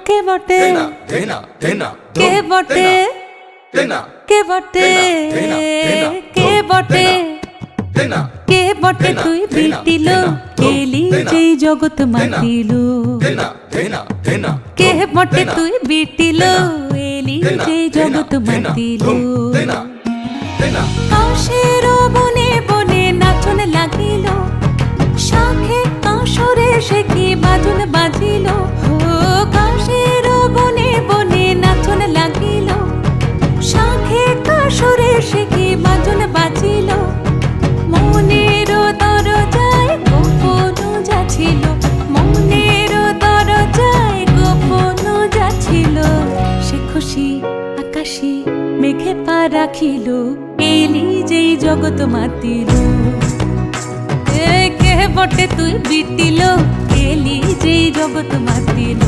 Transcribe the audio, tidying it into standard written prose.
কে বটে কে বটে কে বটে কে বটে কে বটে তুই বিটিল এলি যেই জগৎ মাতিল কে বটে তুই বিটিল এলি যেই জগৎ মাতিল কাশের বনে বনে নাচন লাগিল শাখে কাশরে সে কি বাজন বাজিল কাশের বনে বনে নাচন লাগিল শাখে কাশরে সে কি বাজন বাজিল মনের দরজায় গোপন যাচ্ছিল মনের দরজায় গোপন যাচ্ছিল সে খুশি আকাশে মেঘে পা রাখিল এলি যেই জগৎ মাতিল কে বটে তুই বিটিল এলি যেই জগৎ মাতিল।